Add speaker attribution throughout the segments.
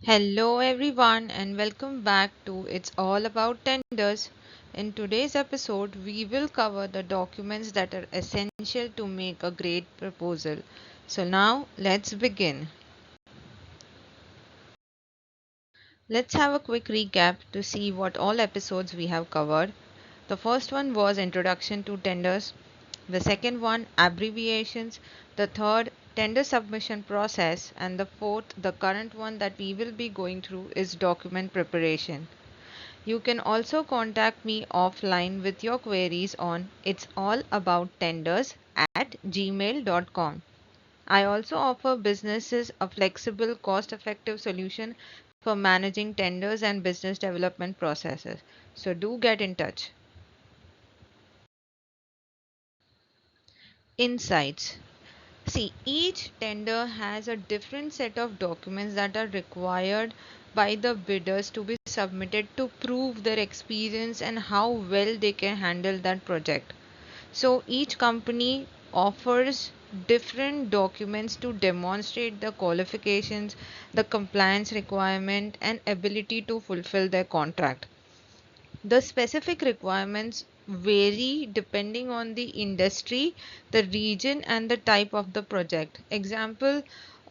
Speaker 1: Hello, everyone, and welcome back to It's All About Tenders. In today's episode, we will cover the documents that are essential to make a great proposal. So, now let's begin. Let's have a quick recap to see what all episodes we have covered. The first one was Introduction to Tenders, the second one, Abbreviations, the third, Tender submission process, and the fourth, the current one that we will be going through, is document preparation. You can also contact me offline with your queries on it's all about tenders at gmail.com. I also offer businesses a flexible, cost effective solution for managing tenders and business development processes. So do get in touch. Insights. See, each tender has a different set of documents that are required by the bidders to be submitted to prove their experience and how well they can handle that project. So each company offers different documents to demonstrate the qualifications, the compliance requirement, and ability to fulfill their contract. The specific requirements vary depending on the industry, the region, and the type of the project. Example,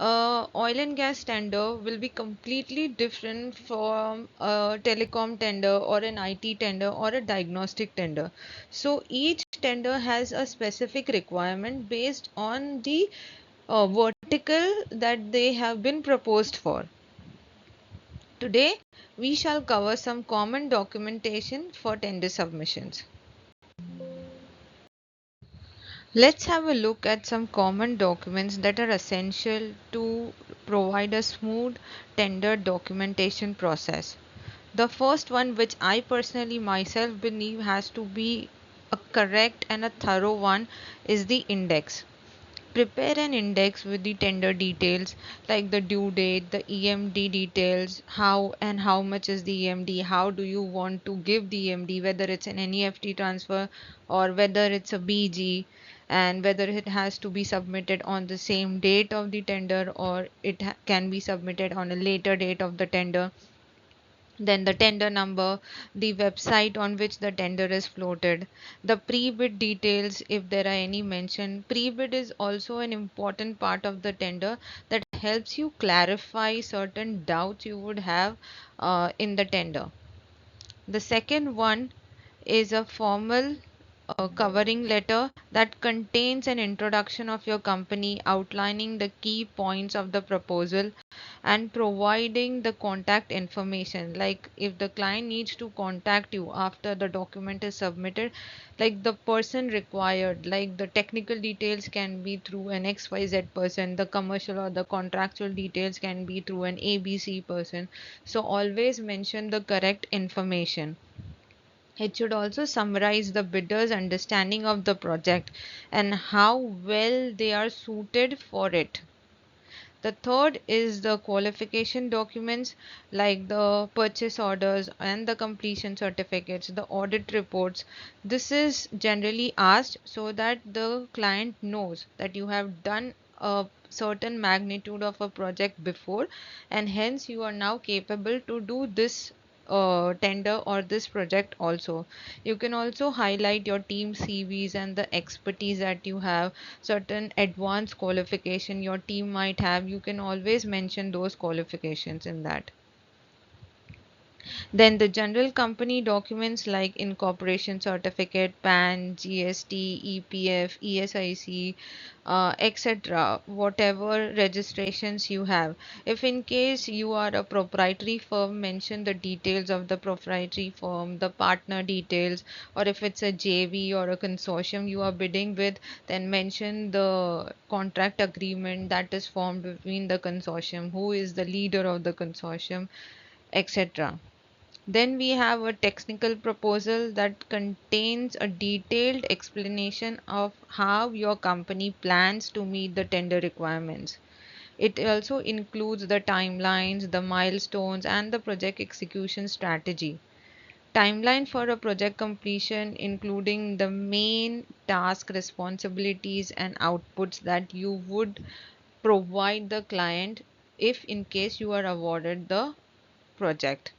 Speaker 1: oil and gas tender will be completely different from a telecom tender or an IT tender or a diagnostic tender. So each tender has a specific requirement based on the vertical that they have been proposed for. Today, we shall cover some common documentation for tender submissions. Let's have a look at some common documents that are essential to provide a smooth tender documentation process. The first one, which I personally myself believe has to be a correct and a thorough one, is the index. Prepare an index with the tender details like the due date, the EMD details, how and how much is the EMD, how do you want to give the EMD, whether it's an NEFT transfer or whether it's a BG, and whether it has to be submitted on the same date of the tender or it can be submitted on a later date of the tender. Then the tender number, the website on which the tender is floated, the pre-bid details if there are any mention. Pre-bid is also an important part of the tender that helps you clarify certain doubts you would have in the tender. The second one is a formal covering letter that contains an introduction of your company, outlining the key points of the proposal and providing the contact information. Like if the client needs to contact you after the document is submitted, like the person required, like the technical details can be through an XYZ person, the commercial or the contractual details can be through an ABC person. So always mention the correct information. It should also summarize the bidder's understanding of the project and how well they are suited for it. The third is the qualification documents like the purchase orders and the completion certificates, the audit reports. This is generally asked so that the client knows that you have done a certain magnitude of a project before, and hence you are now capable to do this tender or this project also. You can also highlight your team CVs and the expertise that you have, certain advanced qualification your team might have. You can always mention those qualifications in that. Then the general company documents like incorporation certificate, PAN, GST, EPF, ESIC, etc. Whatever registrations you have. If in case you are a proprietary firm, mention the details of the proprietary firm, the partner details, or if it's a JV or a consortium you are bidding with, then mention the contract agreement that is formed between the consortium, who is the leader of the consortium, etc. Then we have a technical proposal that contains a detailed explanation of how your company plans to meet the tender requirements. It also includes the timelines, the milestones, and the project execution strategy. Timeline for a project completion, including the main task, responsibilities, and outputs that you would provide the client if in case you are awarded the project.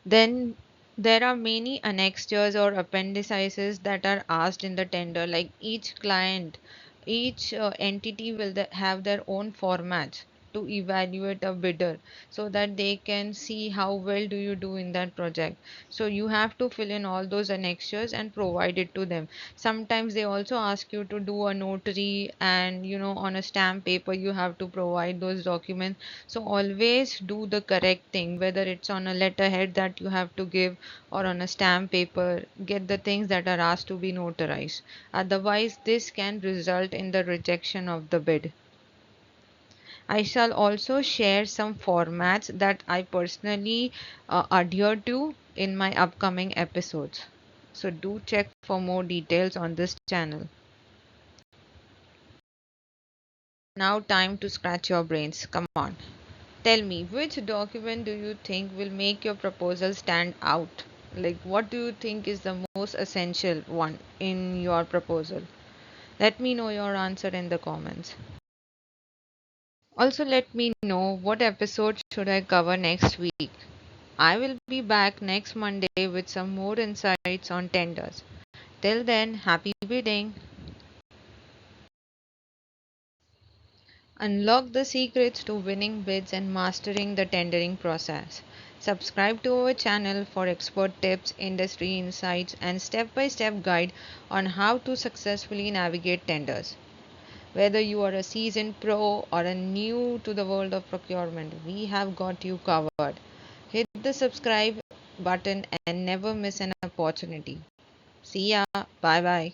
Speaker 1: Then there are many annexures or appendices that are asked in the tender. Like each client, each entity will have their own formats to evaluate a bidder so that they can see how well do you do in that project. So you have to fill in all those annexures and provide it to them. Sometimes they also ask you to do a notary, and on a stamp paper you have to provide those documents. So always do the correct thing, whether it's on a letterhead that you have to give or on a stamp paper. Get the things that are asked to be notarized. Otherwise, this can result in the rejection of the bid. I shall also share some formats that I personally adhere to in my upcoming episodes. So do check for more details on this channel. Now, time to scratch your brains. Come on. Tell me, which document do you think will make your proposal stand out? Like, what do you think is the most essential one in your proposal? Let me know your answer in the comments. Also, let me know what episode should I cover next week. I will be back next Monday with some more insights on tenders. Till then, happy bidding. Unlock the secrets to winning bids and mastering the tendering process. Subscribe to our channel for expert tips, industry insights, and step by step guide on how to successfully navigate tenders. Whether you are a seasoned pro or a new to the world of procurement, we have got you covered. Hit the subscribe button and never miss an opportunity. See ya. Bye bye.